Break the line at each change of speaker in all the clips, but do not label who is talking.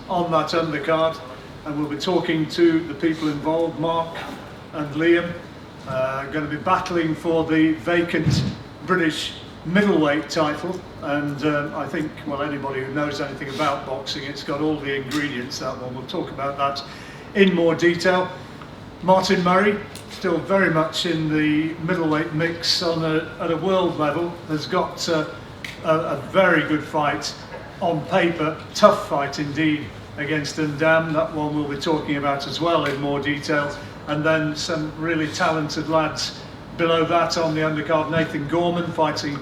on that undercard, and we'll be talking to the people involved, Mark and Liam, going to be battling for the vacant British middleweight title. And I think, well, anybody who knows anything about boxing, it's got all the ingredients, that one. We'll talk about that in more detail. Martin Murray, still very much in the middleweight mix at a world level, has got a very good fight on paper, tough fight indeed against Undam. That one we'll be talking about as well in more detail. And then some really talented lads below that on the undercard. Nathan Gorman fighting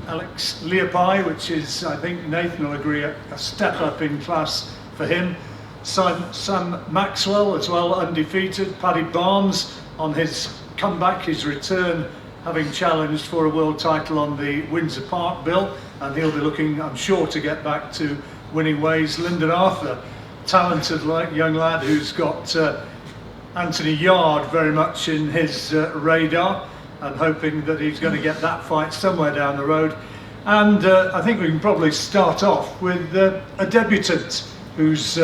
Alex Leopai, which is, I think Nathan will agree, a step up in class for him. Sam Maxwell as well, undefeated. Paddy Barnes on his comeback, his return, having challenged for a world title on the Windsor Park bill, and he'll be looking, I'm sure, to get back to winning ways. Lyndon Arthur, talented young lad who's got Anthony Yard very much in his radar, and hoping that he's going to get that fight somewhere down the road. And I think we can probably start off with a debutant who's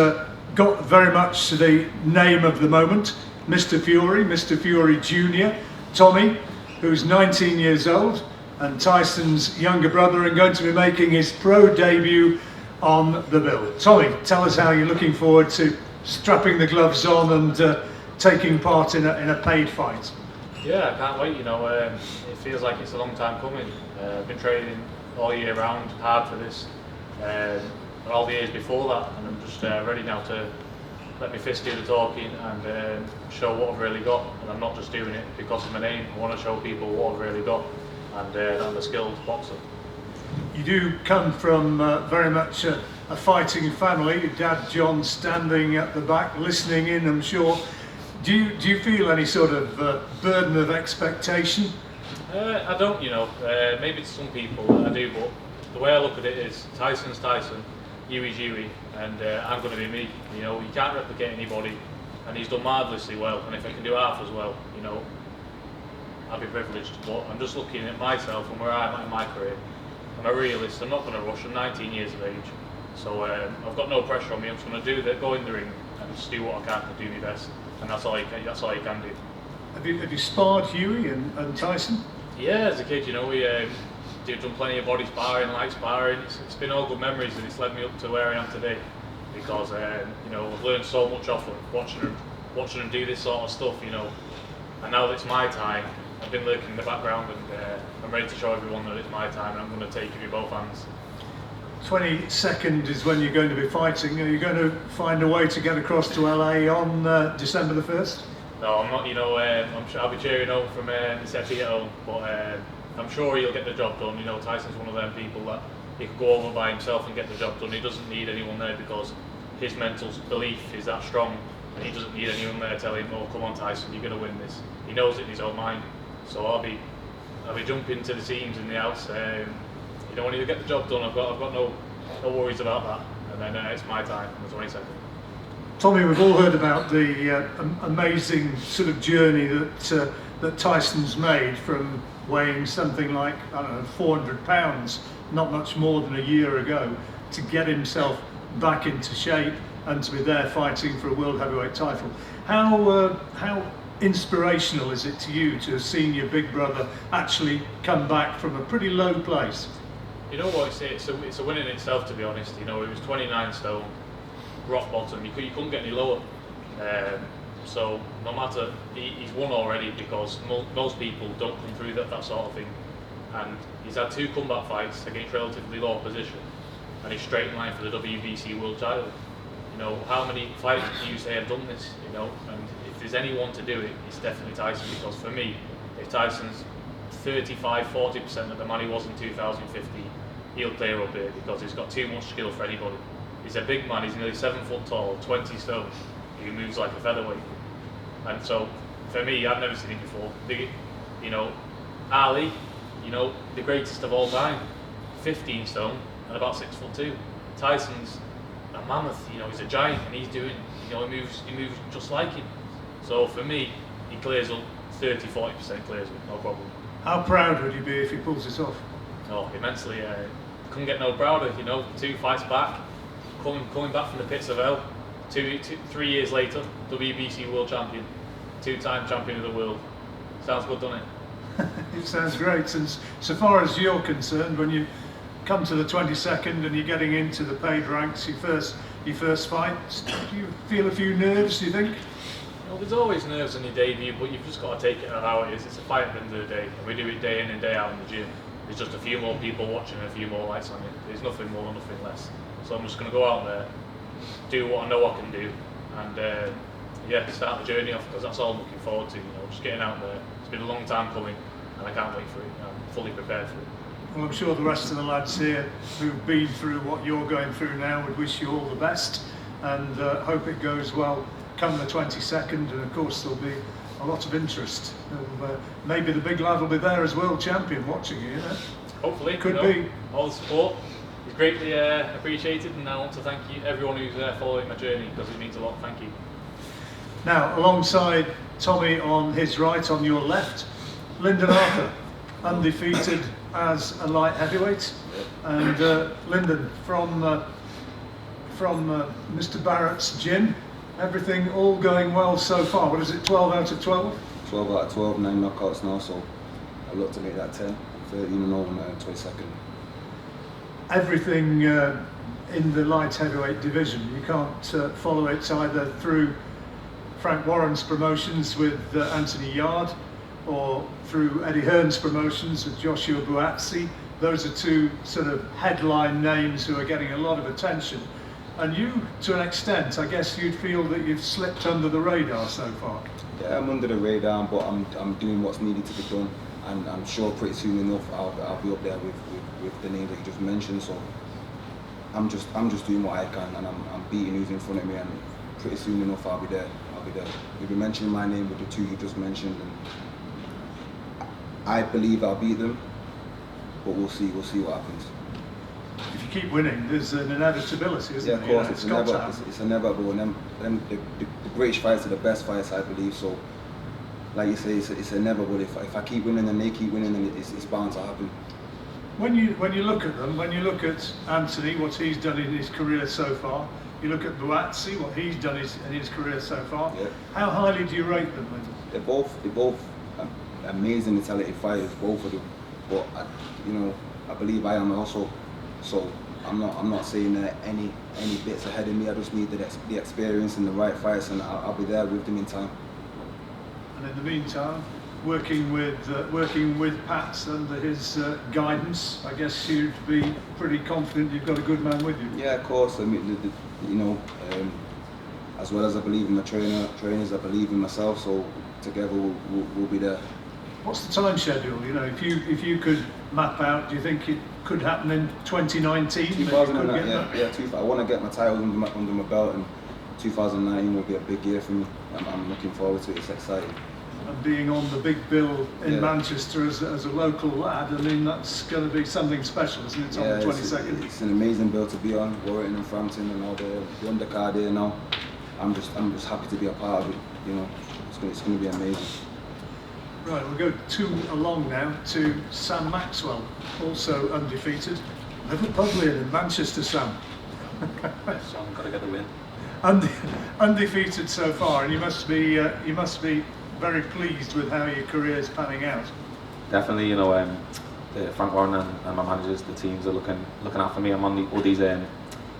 got very much the name of the moment, Mr. Fury Jr., Tommy, who's 19 years old and Tyson's younger brother, and going to be making his pro debut on the bill. Tommy, tell us how you're looking forward to strapping the gloves on and taking part in a paid fight.
Yeah, I can't wait, you know, it feels like it's a long time coming. I've been training all year round, hard for this, and all the years before that, and I'm just ready now to let my fist do the talking and show what I've really got. And I'm not just doing it because of my name. I want to show people what I've really got, and I'm a skilled boxer.
You do come from very much a fighting family. Your dad John standing at the back listening in, I'm sure. Do you feel any sort of burden of expectation?
I don't, you know, maybe to some people I do, but the way I look at it is Tyson's Tyson, Huey's Huey, and I'm going to be me. You know, you can't replicate anybody, and he's done marvellously well, and if I can do half as well, you know, I'll be privileged. But I'm just looking at myself and where I'm at in my career. I'm a realist, I'm not going to rush, I'm 19 years of age, so I've got no pressure on me. I'm just going to go in the ring and just do what I can to do my best, and that's all you can do.
Have you sparred Huey and Tyson?
Yeah, as a kid, you know, we've done plenty of body sparring, light sparring. It's been all good memories, and it's led me up to where I am today, because you know, I've learned so much off them, watching them do this sort of stuff, you know. And now that it's my time, I've been lurking in the background, and I'm ready to show everyone that it's my time, and I'm going to take it with both hands.
22nd is when you're going to be fighting. Are you going to find a way to get across to LA on December the 1st?
No, I'm not. You know, I'll be cheering home from Mississippi at home, but I'm sure he'll get the job done. You know, Tyson's one of them people that he could go over by himself and get the job done. He doesn't need anyone there because his mental belief is that strong, and he doesn't need anyone there telling him, "Oh, come on, Tyson, you're going to win this." He knows it in his own mind. So I'll be jumping to the seams in the house. You know, when you get the job done, I've got no worries about that. And then it's my time on the 22nd.
Tommy, we've all heard about the amazing sort of journey that Tyson's made from weighing something like, I don't know, 400 pounds, not much more than a year ago, to get himself back into shape and to be there fighting for a world heavyweight title. How inspirational is it to you to have seen your big brother actually come back from a pretty low place?
You know what, it's a win in itself, to be honest. You know, it was 29 stone, rock bottom. You couldn't get any lower. So no matter, he's won already, because most people don't come through that sort of thing. And he's had 2 comeback fights against relatively low opposition, and he's straight in line for the WBC world title. You know, how many fighters do you say have done this? You know, and if there's anyone to do it, it's definitely Tyson. Because for me, if Tyson's 35–40% of the man he was in 2015, he'll clear up here, because he's got too much skill for anybody. He's a big man, he's nearly 7 foot tall, 20 stone. He moves like a featherweight. And so, for me, I've never seen him before. You know, Ali, you know, the greatest of all time, 15 stone and about 6'2". Tyson's a mammoth, you know, he's a giant, and he's doing, you know, he moves just like him. So for me, he clears up 30–40% clears up, no problem.
How proud would you be if he pulls it off?
Oh, immensely. Couldn't get no prouder, you know, 2 fights back, coming back from the pits of hell, 3 years later, WBC World Champion, 2-time Champion of the World. Sounds good, doesn't it?
It sounds great. And so far as you're concerned, when you come to the 22nd and you're getting into the paid ranks, your first fight, do you feel a few nerves, do you think?
Well, there's always nerves on your debut, but you've just got to take it how it is. It's a fight at the end of the day, and we do it day in and day out in the gym. There's just a few more people watching and a few more lights on you. There's nothing more, nothing less. So I'm just going to go out there, do what I know I can do, and yeah, start the journey off, because that's all I'm looking forward to. Just getting out there. It's been a long time coming, and I can't wait for it. I'm fully prepared for it.
Well, I'm sure the rest of the lads here who've been through what you're going through now would wish you all the best, and hope it goes well come the 22nd. And of course there'll be a lot of interest. Maybe the big lad will be there as world champion watching you,
Hopefully.
Could be.
All the support is greatly appreciated, and I want to thank you, everyone who's following my journey, because it means a lot. Thank you.
Now, alongside Tommy on his right, on your left, Lyndon Arthur, undefeated as a light heavyweight. And Lyndon, from Mr. Barrett's gym, everything all going well so far. What is it, 12 out of 12?
12 out of 12, 9 knockouts now, so I look to make that 10, 13-0 on the 22nd.
Everything in the light heavyweight division, you can't follow it either through Frank Warren's promotions with Anthony Yard, or through Eddie Hearn's promotions with Joshua Buatsi. Those are two sort of headline names who are getting a lot of attention. And you, to an extent, I guess you'd feel that you've slipped under the radar so far.
Yeah, I'm under the radar, but I'm doing what's needed to be done, and I'm sure pretty soon enough I'll be up there with the name that you just mentioned. So I'm just doing what I can, and I'm beating who's in front of me, and pretty soon enough I'll be there. You'll be mentioning my name with the two you just mentioned, and I believe I'll beat them, but we'll see what happens.
If you keep winning, there's an inevitability, isn't there?
Yeah, of course, it's inevitable, and the British fights are the best fights, I believe. So, like you say, it's inevitable. If I keep winning and they keep winning, then it's bound to happen.
When you look at them, when you look at Anthony, what he's done in his career so far, you look at Buatsi, what he's done in his career so far. Yeah. How highly do you rate them?
They're both amazing, talented fighters, both of them. But I believe I am also. So I'm not saying that any bits ahead of me. I just need the experience and the right fights, and I'll be there with them in time.
And in the meantime, working with Pat under his guidance, I guess you'd be pretty confident you've got a good man with you.
Yeah, of course. I mean, as well as I believe in my trainers, I believe in myself. So together we'll be there.
What's the time schedule? If you could map out, do you think it could happen in 2019?
2019, I want to get my title under my belt, and 2019 will be a big year for me. I'm looking forward to it. It's exciting.
And being on the big bill in Manchester as a local lad, I mean, that's going to be something special, isn't it? It's on the 22nd.
It's an amazing bill to be on. Warrington and Frampton and all the undercard here now. I'm just happy to be a part of it. It's going to be amazing.
Right, we'll go along now to Sam Maxwell, also undefeated. Liverpudlian in Manchester, Sam.
Sam, got to get the win.
Undefeated so far, and you must be very pleased with how your career is panning out.
Definitely, Frank Warren and my managers, the teams are looking after me. I'm on all these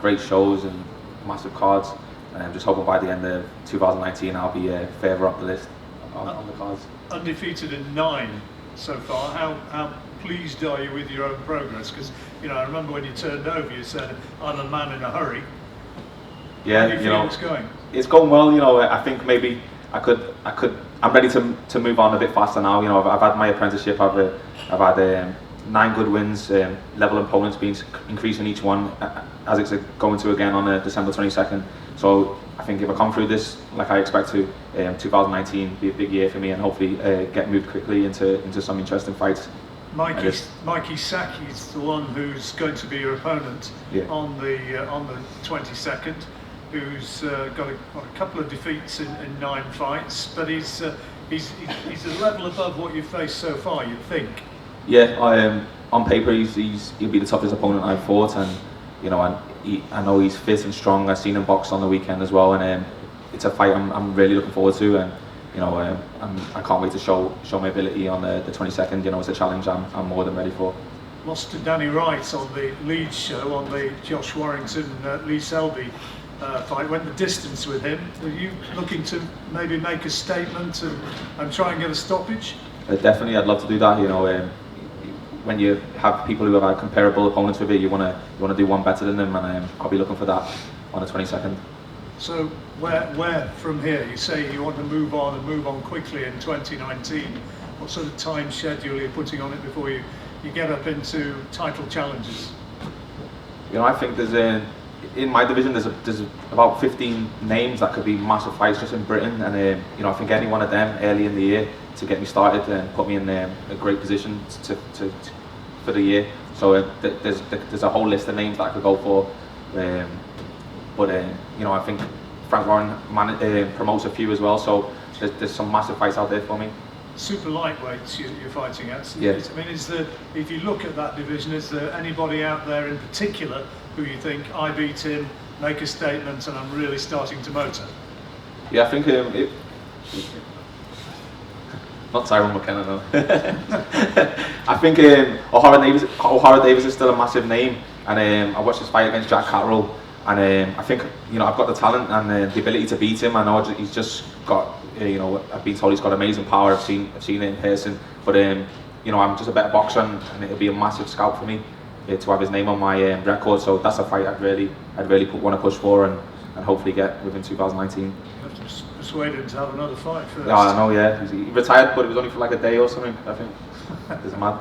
great shows and massive cards, and I'm just hoping by the end of 2019 I'll be further up the list on the cards.
Undefeated in 9 so far. How pleased are you with your own progress? Because I remember when you turned over, you said, "I'm a man in a hurry."
Yeah,
how do you feel it's going?
It's going well. I think maybe I'm ready to move on a bit faster now. I've had my apprenticeship. I've had 9 good wins. Level opponents being increasing each one as it's going to again on December 22nd. So I think if I come through this like I expect to, 2019 be a big year for me, and hopefully get moved quickly into some interesting fights.
Mikey Saki's the one who's going to be your opponent on the 22nd. Who's got a couple of defeats in 9 fights, but he's a level above what you've faced so far, you'd think. Yeah,
on paper he'll be the toughest opponent I've fought, and I know he's fit and strong. I've seen him box on the weekend as well, and it's a fight I'm really looking forward to, and you know, I can't wait to show my ability on the 22nd. You know, it's a challenge I'm more than ready for.
Lost to Danny Wright on the Leeds show, on the Josh Warrington Lee Selby fight. Went the distance with him. Are you looking to maybe make a statement and try and get a stoppage?
Definitely, I'd love to do that. You know, when you have people who have had comparable opponents with you, you want to do one better than them, and I'll be looking for that on the 22nd.
So where from here? You say you want to move on and move on quickly in 2019. What sort of time schedule are you putting on it before you get up into title challenges?
You know, I think in my division there's about 15 names that could be massive fights just in Britain, and you know, I think any one of them early in the year to get me started and put me in a great position for the year. So there's a whole list of names that I could go for, but you know, I think Frank Warren promotes a few as well, so there's some massive fights out there for me.
Super lightweights you're fighting at.
Yeah.
I mean, if you look at that division, is there anybody out there in particular who you think, I beat him, make a statement, and I'm really starting to motor?
Yeah, I think not Tyrone McKenna, no. I think O'Hara Davis is still a massive name, and I watched his fight against Jack Catterall, and I think, you know, I've got the talent and the ability to beat him. I know he's just got, you know, I've been told he's got amazing power. I've seen it in person, but you know, I'm just a better boxer, and it'll be a massive scout for me to have his name on my record. So that's a fight I'd really want to push for, and hopefully get within 2019.
You have to persuade him to have another fight first.
Yeah, I know. Yeah, he retired, but it was only for like a day or something, I think. It's mad.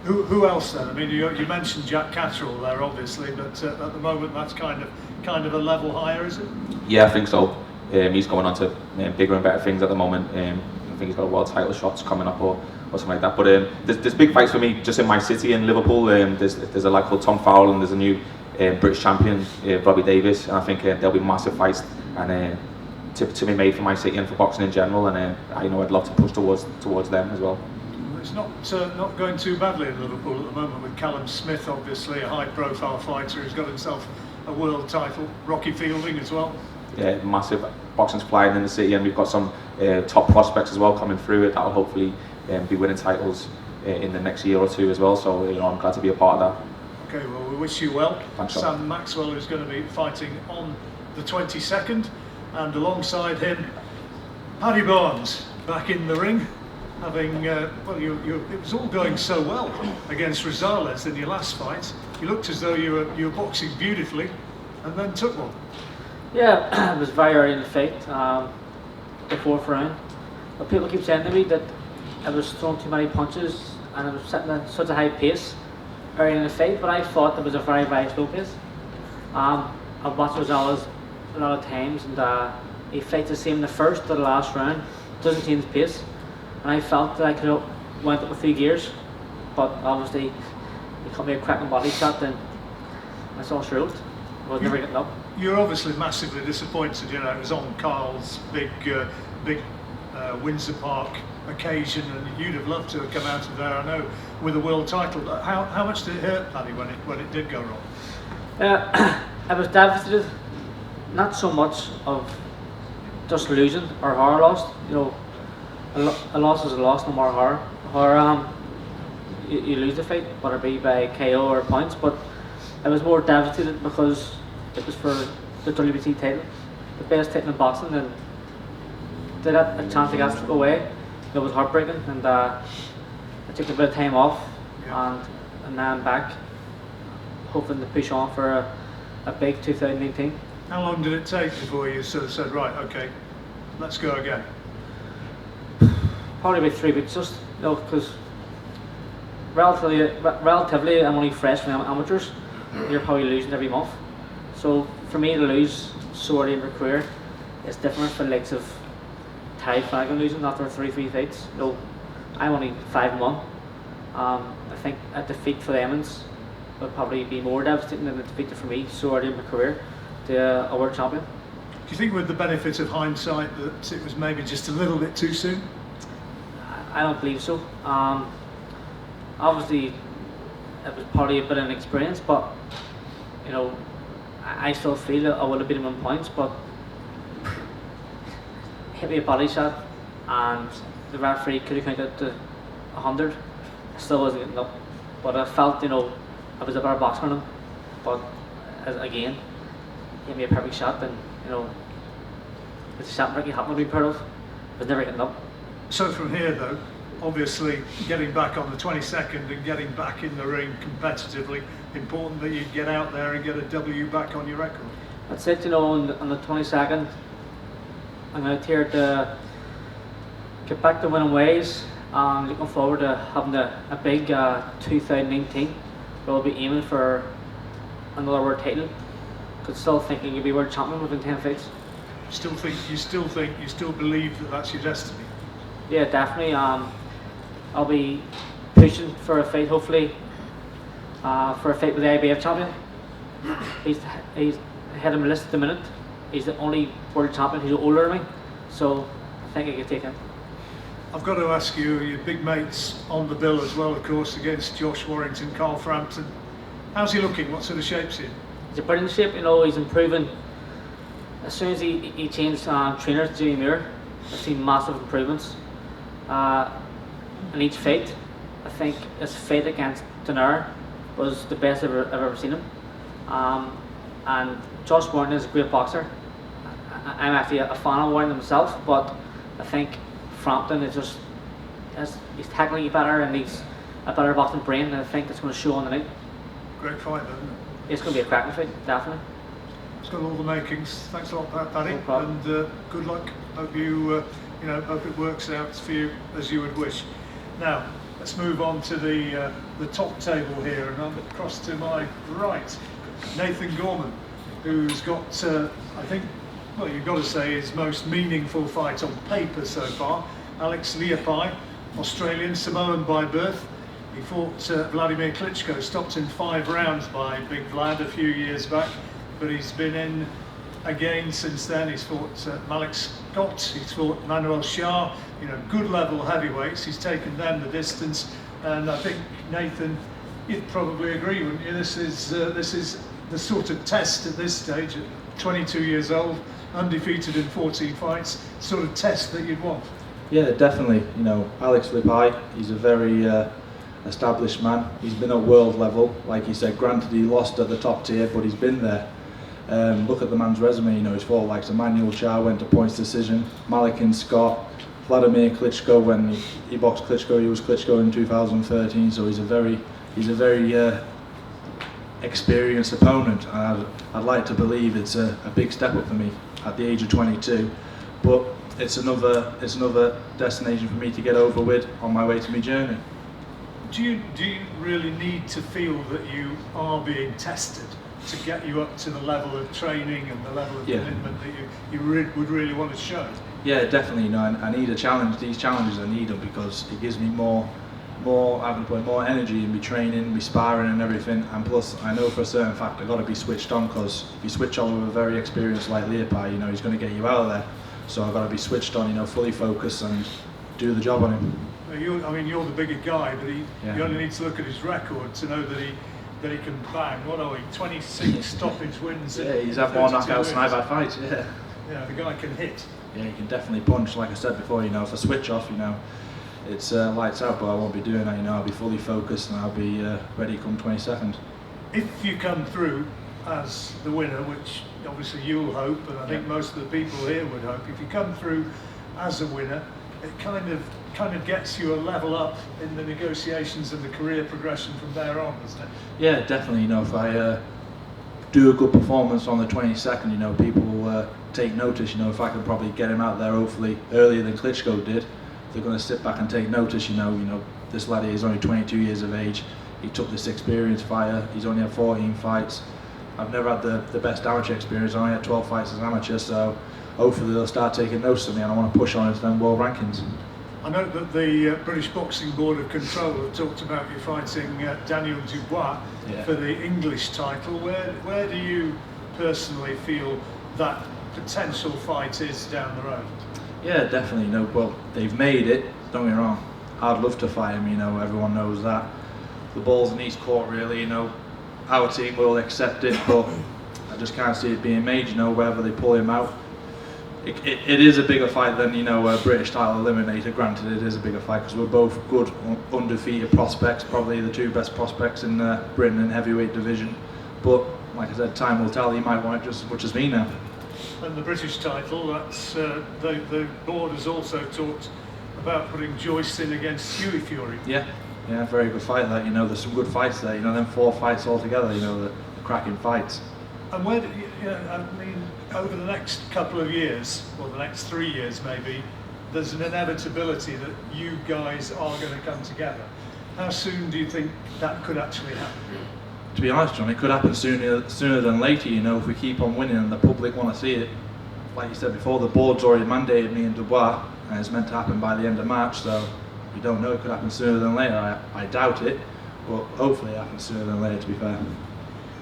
Who else then? I mean, you mentioned Jack Catterall there, obviously, but at the moment that's kind of a level higher, is it?
Yeah, I think so. He's going on to bigger and better things at the moment. I think he's got a world title shots coming up or something like that. But there's big fights for me just in my city in Liverpool. There's a lad called Tom Fowle, and there's a new British champion, Robbie Davis, and I think there'll be massive fights and to be made for my city and for boxing in general. And you know, I'd love to push towards them as well.
It's not going too badly in Liverpool at the moment with Callum Smith, obviously a high-profile fighter who's got himself a world title. Rocky Fielding as well. Yeah,
massive boxing's flying in the city, and we've got some top prospects as well coming through it that'll hopefully be winning titles in the next year or two as well. So you know, I'm glad to be a part of that.
Okay, well, we wish you well.
Thanks,
Sam
Sean.
Maxwell, who's going to be fighting on the 22nd, and alongside him, Paddy Barnes back in the ring. Having well, it was all going so well against Rosales in your last fight. You looked as though you were boxing beautifully, and then took one.
Yeah, it was very early in the fight, the fourth round. But people keep saying to me that I was throwing too many punches and I was sitting at such a high pace early in the fight. But I thought it was a very, very slow pace. I've watched Rosales a lot of times, and he fights the same in the first to the last round. Doesn't change pace. And I felt that I could have went up a few gears, but obviously he cut me a cracking body shot, and I saw straight. I was never getting up.
You're obviously massively disappointed. You know, it was on Carl's big Windsor Park occasion, and you'd have loved to have come out of there, I know, with a world title. How much did it hurt, Paddy, when it did go wrong?
I was devastated, not so much of just losing or horror lost. You know, a loss is a loss, no more horror. Horror, you lose the fight, whether it be by KO or points. But I was more devastated because it was for the WBC title, the best title in boxing, and to let a chance to get slip away, it was heartbreaking. And I took a bit of time off, and now I'm back, hoping to push on for a big 2018.
How long did it take before you sort of said, right, okay, let's go again?
Probably about 3 weeks, just, you know, because relatively I'm only fresh from amateurs. You're probably losing every month. So for me to lose so early in my career, it's different from the likes of Ty Flanagan losing after 33 fights. You know, I'm only 5-1. I think a defeat for the Emmons would probably be more devastating than a defeat for me so early in my career to a world champion.
Do you think with the benefit of hindsight that it was maybe just a little bit too soon?
I don't believe so. Obviously, it was probably a bit of an experience, but you know, I still feel I would have beat him in points, but hit me a body shot, and the referee could have counted to 100. I still wasn't getting up, but I felt, you know, I was a better boxer than him. But again, he hit me a perfect shot, and you know, it's a shot Ricky Hatton would be proud of. But never getting up.
So from here though, obviously getting back on the 22nd and getting back in the ring competitively, important that you get out there and get a W back on your record.
That's it, you know, on the 22nd, I'm out here to get back to winning ways. I'm looking forward to having a big 2019. We'll be aiming for another world title. Could still think you could be world champion within 10 fights.
You still believe that that's your destiny?
Yeah, definitely. I'll be pushing for a fight, hopefully, for a fight with the IBF champion. He's ahead of my list at the minute. He's the only world champion who's older than me, so I think I could take him.
I've got to ask you, your big mates on the bill as well, of course, against Josh Warrington, Carl Frampton. How's he looking? What sort of shape's he in?
He's in brilliant shape, you know, he's improving. As soon as he changed trainers to Jimmy Muir, I've seen massive improvements in each fight. I think his fight against Donaire was the best I've ever seen him. And Josh Warrington is a great boxer. I'm actually a fan of Warrington himself, but I think Frampton is just, he's technically better and he's a better boxing brain, and I think it's going to show on the night.
Great fight, isn't it?
It's going to be a cracking fight, definitely.
It's got all the makings. Thanks a lot, Paddy,
No problem.
and good luck. Hope hope it works out for you as you would wish. Now, let's move on to the top table here, and I'm across to my right, Nathan Gorman, who's got, I think, well, you've got to say his most meaningful fight on paper so far. Alex Leapai, Australian, Samoan by birth. He fought Vladimir Klitschko, stopped in 5 rounds by Big Vlad a few years back, but he's been in again since then. He's fought Malik Scott, he's fought Manuel Shah, good level heavyweights. He's taken them the distance, and I think, Nathan, you'd probably agree, wouldn't you? This is the sort of test at this stage, at 22 years old, undefeated in 14 fights, sort of test that you'd want.
Yeah, definitely. Alex Leapai, he's a very established man. He's been at world level, like you said. Granted, he lost at the top tier, but he's been there. Look at the man's resume. He's fought like Emmanuel Shah, went to points decision. Malik Scott, Vladimir Klitschko. When he boxed Klitschko, he was Klitschko in 2013. So he's a very experienced opponent. And I'd like to believe it's a big step up for me at the age of 22. But it's another destination for me to get over with on my way to my journey.
Do you really need to feel that you are being tested to get you up to the level of training and the level of commitment that you would really want to show?
Yeah, definitely. I need a challenge. These challenges, I need them because it gives me more energy in my training, my sparring and everything. And plus, I know for a certain fact I've got to be switched on, because if you switch on with a very experienced like Leapai, he's going to get you out of there. So I've got to be switched on, fully focused and do the job on him.
You're the bigger guy, but you only need to look at his record to know that he can bang. What are we? 26 stoppage wins.
Yeah, he's had more knockouts than I've had fights. Yeah.
Yeah, the guy can hit.
Yeah, he can definitely punch. Like I said before, if I switch off, it's lights out. But I won't be doing that. I'll be fully focused and I'll be ready come 22nd.
If you come through as the winner, which obviously you'll hope, and I think most of the people here would hope, if you come through as a winner, it kind of gets you a level up in the negotiations and the career progression from there on, doesn't it?
Yeah, definitely. If I do a good performance on the 22nd, people will take notice. If I can probably get him out there hopefully earlier than Klitschko did, they're going to sit back and take notice. This lad is only 22 years of age. He took this experienced fighter. He's only had 14 fights. I've never had the best amateur experience. I only had 12 fights as an amateur, so hopefully they'll start taking notice of me, and I want to push on into them world rankings.
I know that the British Boxing Board of Control have talked about you fighting Daniel Dubois for the English title. Where do you personally feel that potential fight is down the road?
Yeah, definitely. Well, they've made it. Don't get me wrong. I'd love to fight him. Everyone knows that. The ball's in his court, really. Our team will accept it, but I just can't see it being made, you know, whether they pull him out. It is a bigger fight than, you know, a British title eliminator. Granted, it is a bigger fight because we're both good undefeated prospects, probably the two best prospects in Britain in heavyweight division. But like I said, time will tell. He might want it just as much as me now.
And the British title, that's the board has also talked about putting Joyce in against Hughie Fury.
Yeah, very good fight. That, you know, there's some good fights there. You know, them 4 fights all together. You know, the cracking fights.
And where do you know, I mean, over the next couple of years, or the next 3 years maybe, there's an inevitability that you guys are going to come together. How soon do you think that could actually happen?
To be honest, John, it could happen sooner than later. You know, if we keep on winning and the public want to see it. Like you said before, the board's already mandated me and Dubois, and it's meant to happen by the end of March. So we don't know. It could happen sooner than later. I doubt it, but hopefully it happens sooner than later. To be fair.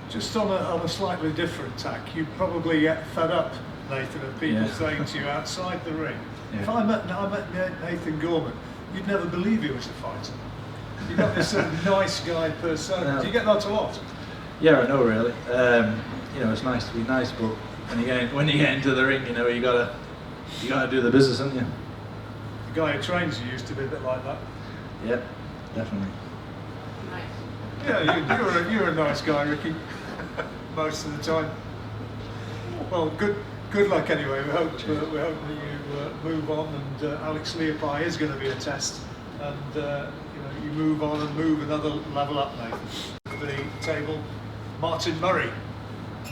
Just on a slightly different tack, you probably get fed up, Nathan, of people saying to you outside the ring.
Yeah.
If I met Nathan Gorman, you'd never believe he was a fighter. You've got this sort of nice guy persona. Do you get that a lot?
Yeah, I know, really. You know, it's nice to be nice, but when you get into the ring, you know, you gotta do the business, haven't you?
The guy who trains you used to be a bit like that.
Yep, definitely.
Yeah, you're a nice guy, Ricky. Most of the time. Well, good luck anyway. We hope that you move on, and Alex Leopai is going to be a test, and you know, you move on and move another level up, Nathan. The table, Martin Murray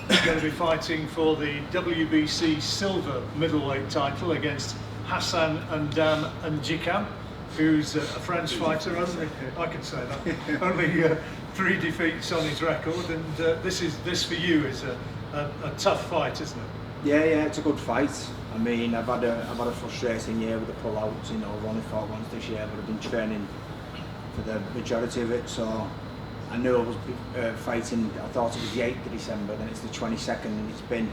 is going to be fighting for the WBC silver middleweight title against Hassan Ndam Njikam, who's a French fighter. I can say that. Only 3 defeats on his record, and this for you is a tough fight, isn't it?
Yeah, it's a good fight. I mean, I've had a frustrating year with the pull-outs. You know, I've only fought once this year, but I've been training for the majority of it. So I knew I was fighting. I thought it was the 8th of December, then it's the 22nd, and it's been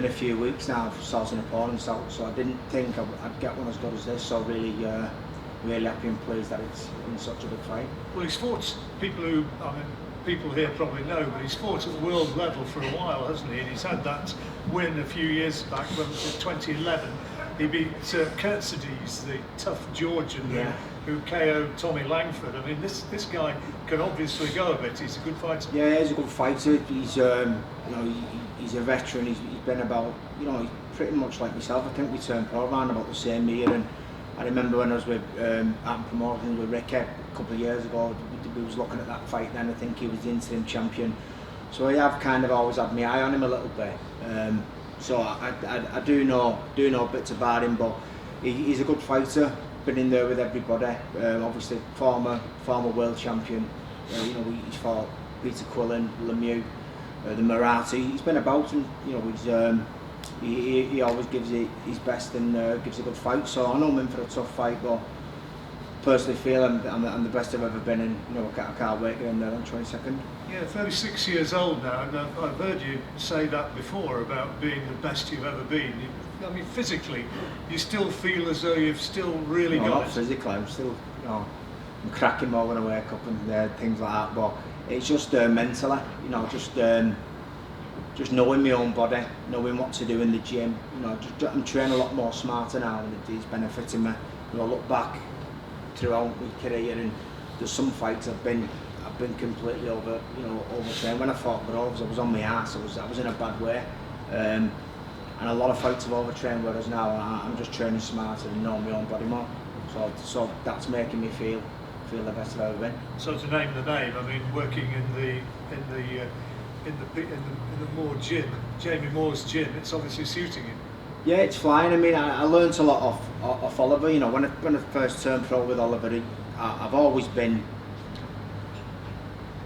a few weeks now for sorting opponents out. So I didn't think I'd get one as good as this. So really happy and pleased that it's been such a big fight.
Well, he's fought people who, I mean, people here probably know, but he's fought at the world level for a while, hasn't he? And he's had that win a few years back, when it was 2011. He beat Kurtzadis, the tough Georgian who KO'd Tommy Langford. I mean, this guy can obviously go a bit. He's a good fighter.
Yeah, he's a good fighter. He's you know, he's a veteran. He's been about, you know, pretty much like myself. I think we turned pro around about the same year, and I remember when I was with at promoting with Ricky a couple of years ago, we was looking at that fight then. I think he was the interim champion, so I have kind of always had my eye on him a little bit. So I do know bits about him, but he's a good fighter. Been in there with everybody. Obviously former world champion. You know, he's fought Peter Quillen, Lemieux, the Marathi. He's been about, and you know, he always gives it his best and gives a good fight. So I know I'm in for a tough fight, but personally feel I'm the best I've ever been, and you know, I can't wait to get in there on 22nd.
Yeah, 36 years old now, and I've heard you say that before about being the best you've ever been. I mean, physically, you still feel as though you've still really got
not
it.
Physically, I'm still, you know, I'm cracking more when I wake up and things like that. But it's just mentally, you know, just knowing my own body, knowing what to do in the gym. You know, I'm training a lot more smarter now, and it's benefiting me. You know, I look back throughout my career, and there's some fights I've been completely overtrained. When I fought Groves, I was on my ass. I was in a bad way, and a lot of fights I've overtrained. Whereas now I'm just training smarter and knowing my own body more. So that's making me feel the best I've ever been.
So to name the name, I mean, working in the Moore gym, Jamie Moore's gym, it's obviously suiting you.
Yeah, it's flying. I mean, I learnt a lot off Oliver. You know, when I first turned pro with Oliver, I've always been.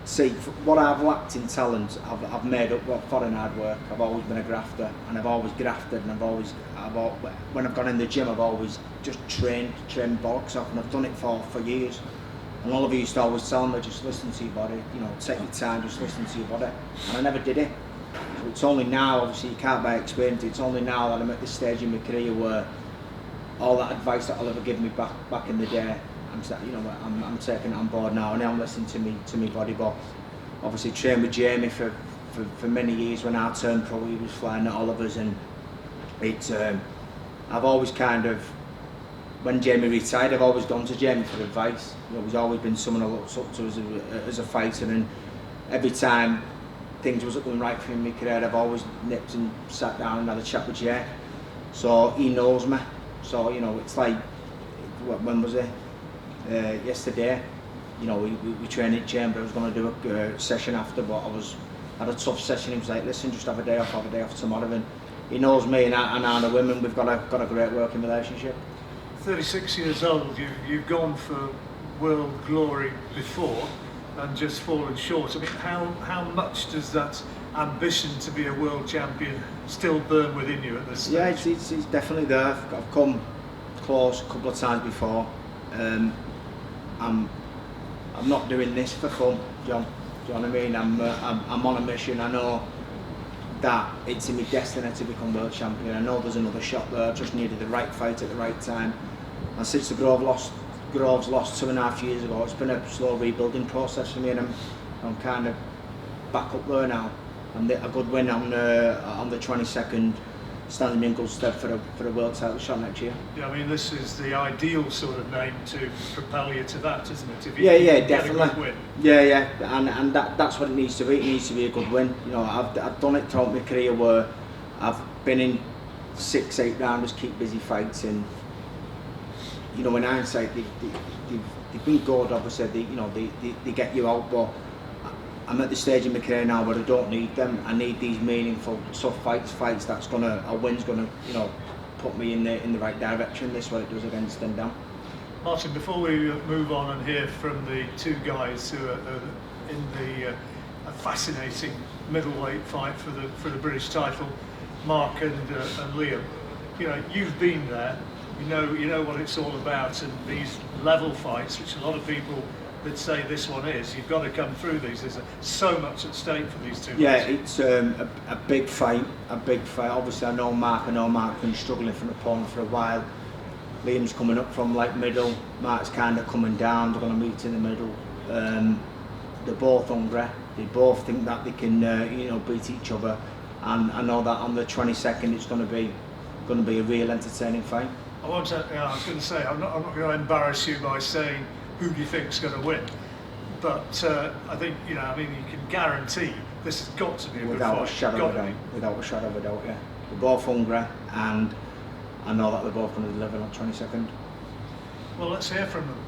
See, what I've lacked in talent, I've made up for in hard work. I've always been a grafter, and I've always grafted, and when I've gone in the gym, I've always just trained bollocks off, and I've done it for years. And Oliver used to always tell me, just listen to your body, you know, take your time, just listen to your body. And I never did it. So it's only now, obviously you can't buy experience, it's only now that I'm at this stage in my career where all that advice that Oliver gave me back in the day, I'm taking it on board now, and I'm listening to me body. But obviously trained with Jamie for for many years. When I turned pro, he was flying at Oliver's, and it's I've always kind of, when Jamie retired, I've always gone to Jamie for advice. You know, he's always been someone I looked up to as a fighter, and every time things wasn't going right for him in my career, I've always nipped and sat down and had a chat with Jay. So he knows me. So, you know, it's like, when was it? Yesterday. You know, we trained at Chamber. I was going to do a session after, but had a tough session. He was like, listen, just have a day off tomorrow. And he knows me, and I know him, and we've got a great working relationship. 36
years old, you've gone for world glory before and just fallen short. I mean, how much does that ambition to be a world champion still burn within you at this stage?
Yeah, it's definitely there. I've come close a couple of times before. I'm not doing this for fun, John. Do you know what I mean? I'm on a mission. I know that it's in my destiny to become world champion. I know there's another shot there. I just needed the right fight at the right time. And since the Groves lost 2.5 years ago, it's been a slow rebuilding process for me, and I'm kind of back up there now. And a good win on the 22nd standing me in good stead for a world title shot next year.
Yeah, I mean, this is the ideal sort of name to propel you to that, isn't it? If you
yeah,
get
definitely.
A good win.
Yeah, and that's what it needs to be. It needs to be a good win. You know, I've done it throughout my career where I've been in 6-8 rounders, keep busy fights, and you know, in hindsight, they've been good. Obviously, they get you out, but I'm at the stage in my career now where I don't need them. I need these meaningful, tough fights that's a win's gonna, you know, put me in the right direction. This is what it does against Lyndon.
Martin, before we move on and hear from the two guys who are in the a fascinating middleweight fight for the British title, Mark and Liam, you know, you've been there. You know what it's all about, and these level fights, which a lot of people that say this one is, you've got to come through these. There's so much at stake for these two.
Yeah, it's a big fight. Obviously, I know Mark's been struggling for an opponent for a while. Liam's coming up from like middle. Mark's kind of coming down. They're going to meet in the middle. They're both hungry. They both think that they can, you know, beat each other. And I know that on the 22nd, it's going to be a real entertaining fight.
I was going to say, I'm not going to embarrass you by saying who do you think's going to win, but I think, you know, I mean, you can guarantee this has got to be a good fight. Without a shadow of a doubt, yeah. They're both hungry, and I know that they're both going to deliver on 22nd. Well, let's hear from them.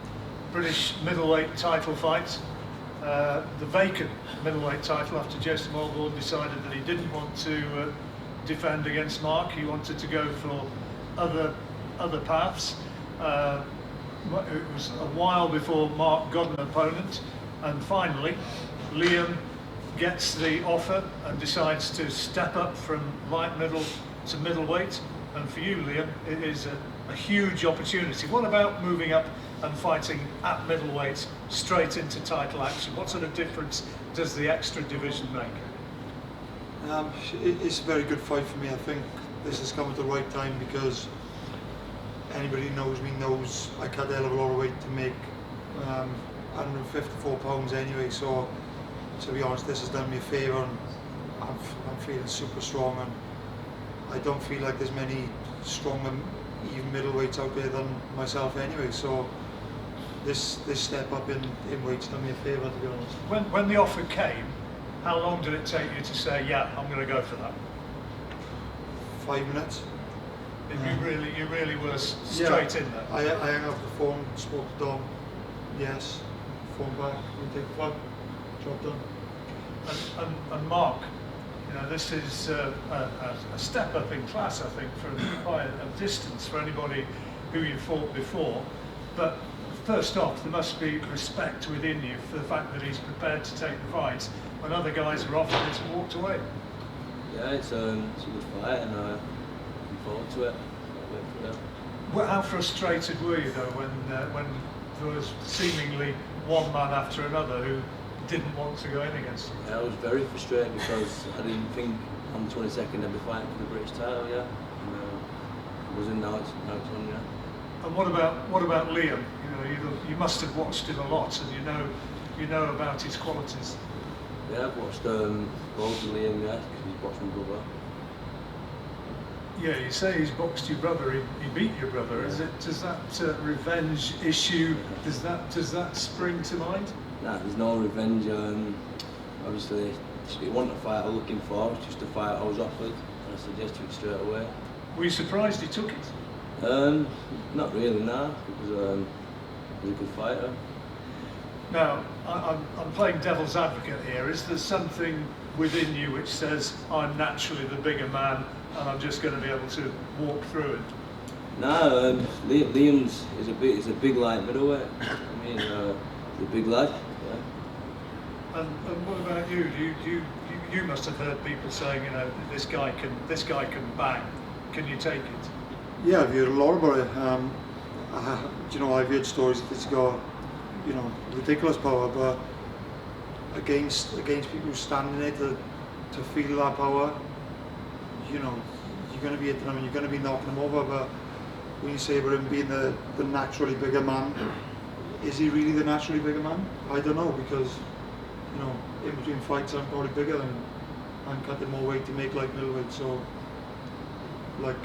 British middleweight title fight. The vacant middleweight title after Jason Walborn decided that he didn't want to defend against Mark. He wanted to go for other paths. It was a while before Mark got an opponent, and finally Liam gets the offer and decides to step up from light middle to middleweight. And for you, Liam, it is a huge opportunity. What about moving up and fighting at middleweight straight into title action? What sort of difference does the extra division make?
It's a very good fight for me. I think this has come at the right time, because anybody who knows me knows I cut a hell of a lot of weight to make 154 pounds anyway, so to be honest, this has done me a favour, and I'm feeling super strong, and I don't feel like there's many stronger even middleweights out there than myself anyway, so this step up in weight's done me a favour, to be honest.
When the offer came, how long did it take you to say, yeah, I'm going to go for that?
5 minutes.
You really were straight in there.
I hung up the phone, spoke to Dom. Yes, phone back. We take the fight. Job done.
And Mark, you know, this is a step up in class, I think, from quite a distance for anybody who you fought before. But first off, there must be respect within you for the fact that he's prepared to take the fight when other guys are offered it and walked away.
Yeah, it's a good fight, and looking forward to it.
Well, how frustrated were you though when there was seemingly one man after another who didn't want to go in against him?
Yeah, I was very frustrated because I didn't think on the 22nd I'd be fighting for the British title, yeah. And it wasn't, now it's on, yeah.
And what about Liam? You know, you must have watched him a lot, and you know about his qualities.
Yeah, I've watched both of Liam, yeah, because he's boxed my brother.
Yeah, you say he's boxed your brother. He beat your brother.
Yeah.
Is it? Does that revenge issue? Does that spring to mind?
Nah, there's no revenge. Obviously, it wasn't a fight I was looking for. It's just a fight I was offered, and I suggested it straight away.
Were you surprised he took it?
Not really, nah, because he's a good fighter.
Now, I'm playing devil's advocate here. Is there something within you which says I'm naturally the bigger man and I'm just going to be able to walk through it?
Nah, Liam's is a big light middleweight. I mean, he's a big lad. Yeah.
And what about you? You must have heard people saying, you know, this guy can bang. Can you take it?
Yeah, I've heard a lot about it. You know, I've heard stories that it's got, you know, ridiculous power, but against people who stand in it to feel that power, you know, you're going to be hitting them and you're going to be knocking them over. But when you say about him being the naturally bigger man, is he really the naturally bigger man? I don't know, because, you know, in between fights I'm probably bigger than him. I'm cutting more weight to make like middleweight, so like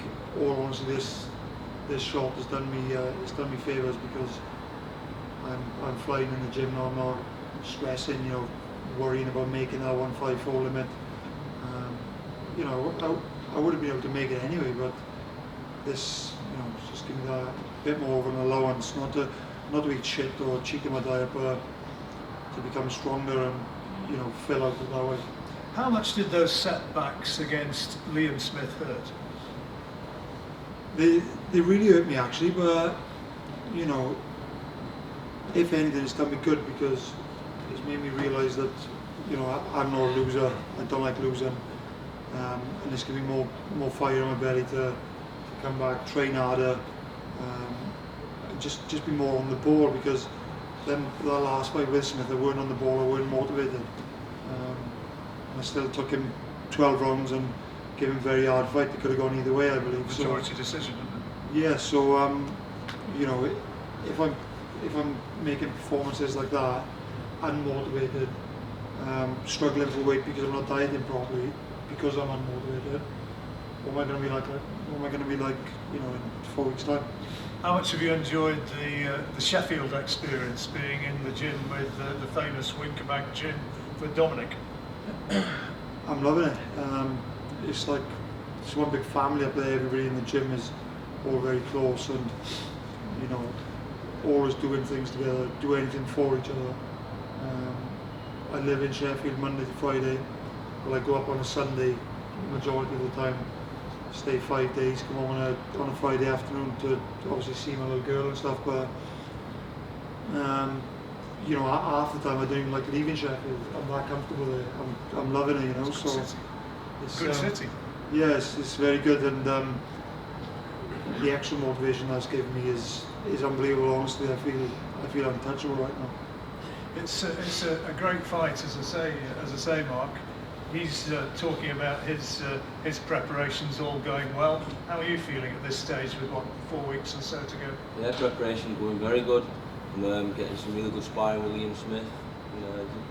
all honestly, this shot has done me favours, because I'm flying in the gym now. I'm not stressing, you know, worrying about making that 154 limit. You know, I would have been able to make it anyway, but this, you know, it's just giving me that bit more of an allowance, not to eat shit or cheat in my diet, but to become stronger and, you know, fill out it that way.
How much did those setbacks against Liam Smith hurt?
They really hurt me actually, but, you know, if anything, it's done me good, because it's made me realise that, you know, I'm not a loser. I don't like losing, and this give me more fire in my belly to come back, train harder, and just be more on the ball, because then that last fight with Smith, I weren't on the ball, I weren't motivated. I still took him 12 rounds and gave him a very hard fight. It could have gone either way, I believe.
Majority decision, isn't it?
Yeah, so you know, if I'm making performances like that, unmotivated, struggling for weight because I'm not dieting properly, because I'm unmotivated, what am I going to be like? What am I going to be like, you know, in 4 weeks' time?
How much have you enjoyed the Sheffield experience, being in the gym with the famous Winkerbank gym with Dominic?
I'm loving it. It's like it's one big family up there. Everybody in the gym is all very close, and, you know, always doing things together, do anything for each other. I live in Sheffield Monday to Friday, but I go up on a Sunday majority of the time, stay 5 days, come home on a Friday afternoon to obviously see my little girl and stuff, but you know, half the time I don't even like leaving Sheffield. I'm that comfortable there. I'm loving it, you know.
It's a good
so
city.
it's
Good city.
yes, it's very good, and the extra motivation that's given me is unbelievable. Honestly, I feel untouchable right now.
It's a great fight, as I say, Mark. He's talking about his preparations all going well. How are you feeling at this stage with, what, 4 weeks or so to go?
Yeah, preparation going very good. I'm getting some really good sparring with Liam Smith.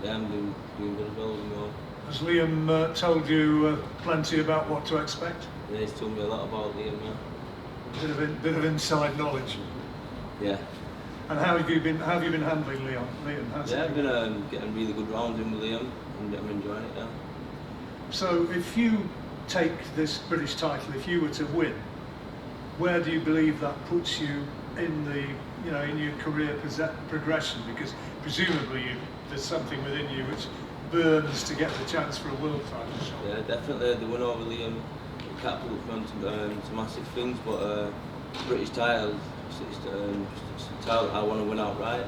Yeah, I'm doing good as well, you know.
Has Liam told you plenty about what to expect?
Yeah, he's told me a lot about Liam, yeah.
Bit of inside knowledge.
Yeah.
And how have you been handling Liam?
Yeah, I've been getting really good rounds in with Liam, and I'm enjoying it, yeah.
So if you take this British title, if you were to win, where do you believe that puts you in the, you know, in your career progression? Because presumably there's something within you which burns to get the chance for a world title shot.
Yeah, definitely. The win over Liam catapulted me onto massive things, but British title, it's a title I want to win outright.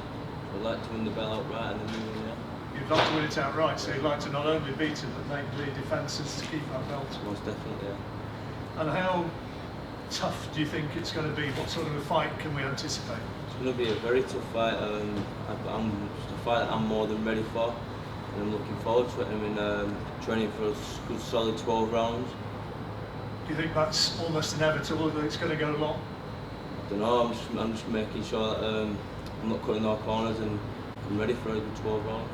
I'd like to win the belt outright and then win, yeah.
You'd like to win it outright, so you'd like to not only beat it, but make the defences to keep that belt.
Most definitely, yeah.
And how tough do you think it's going to be? What sort of a fight can we anticipate?
It's going to be a very tough fight. I'm just a fight that I'm more than ready for, and I'm looking forward to it. I'm in training for a good solid 12 rounds.
Do you think that's almost inevitable, that it's going to go long?
I don't know, I'm just making sure that I'm not cutting no corners, and I'm ready for a good 12 rounds.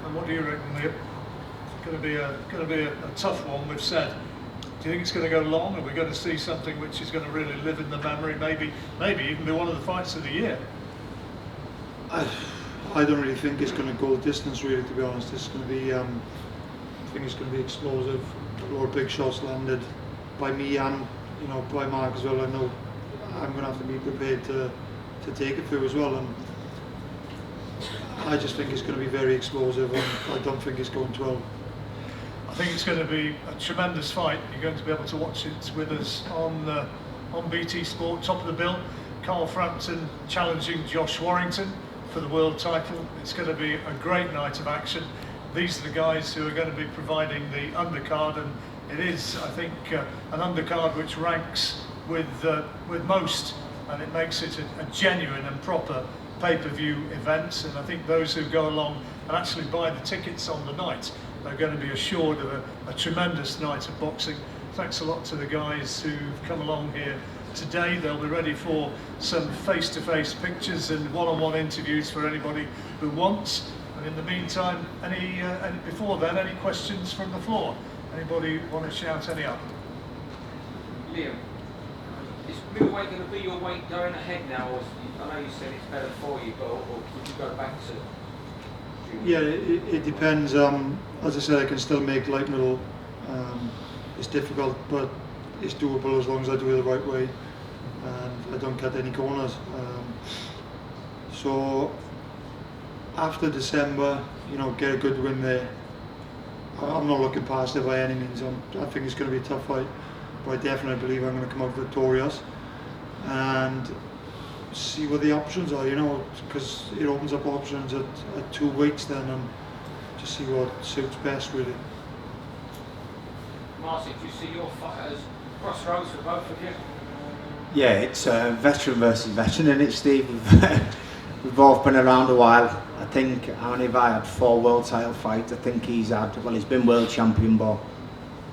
And what do you reckon, Liam? Going to be a tough one. We've said. Do you think it's going to go long? Are we going to see something which is going to really live in the memory? Maybe even be one of the fights of the year.
I don't really think it's going to go the distance, really, to be honest. It's going to be, I think it's going to be explosive. A lot of big shots landed by me and, you know, by Mark as well. I know I'm going to have to be prepared to take it through as well. And I just think it's going to be very explosive, and I don't think it's going 12.
I think it's going to be a tremendous fight. You're going to be able to watch it with us on BT Sport. Top of the bill, Carl Frampton challenging Josh Warrington for the world title. It's going to be a great night of action. These are the guys who are going to be providing the undercard, and it is, I think, an undercard which ranks with most, and it makes it a genuine and proper pay-per-view event. And I think those who go along and actually buy the tickets on the night are going to be assured of a tremendous night of boxing. Thanks a lot to the guys who've come along here today. They'll be ready for some face-to-face pictures and one-on-one interviews for anybody who wants. And in the meantime, before then, any questions from the floor? Anybody want to shout any up?
Liam, is middleweight going to be your weight going ahead now? Or I know you said it's better for you, but or would you go back to?
Yeah, it depends. As I said, I can still make light middle. It's difficult, but it's doable as long as I do it the right way and I don't cut any corners. So after December, you know, get a good win there. I'm not looking past it by any means. I think it's going to be a tough fight, but I definitely believe I'm going to come out victorious and see what the options are, you know, because it opens up options at 2 weights then, and just see what suits best, really.
Martin, do you see your fight as crossroads for both of you?
Yeah, it's veteran versus veteran, isn't it, Steve? We've both been around a while. I think, how many have I had? 4 world title fights. I think he's had, well, he's been world champion, but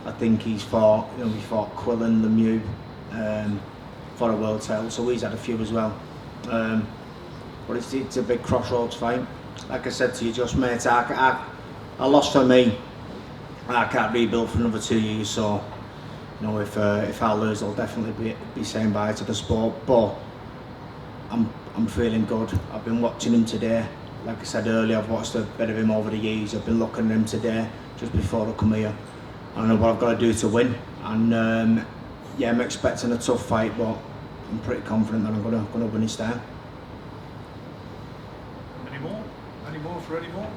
I think he's fought, you know, he fought Quillen, Lemieux for a world title, so he's had a few as well. But it's a big crossroads fight. Like I said to you just, mate, I lost for me. I can't rebuild for another 2 years, so you know, if I lose, I'll definitely be saying bye to the sport. But I'm feeling good. I've been watching him today. Like I said earlier, I've watched a bit of him over the years. I've been looking at him today just before I come here. I know what I've got to do to win, and yeah, I'm expecting a tough fight, but I'm pretty confident that I'm going to win his style.
Any more? Any more for any more?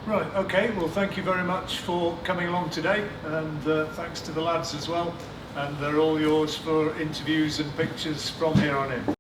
Right, okay, well, thank you very much for coming along today, and thanks to the lads as well, and they're all yours for interviews and pictures from here on in.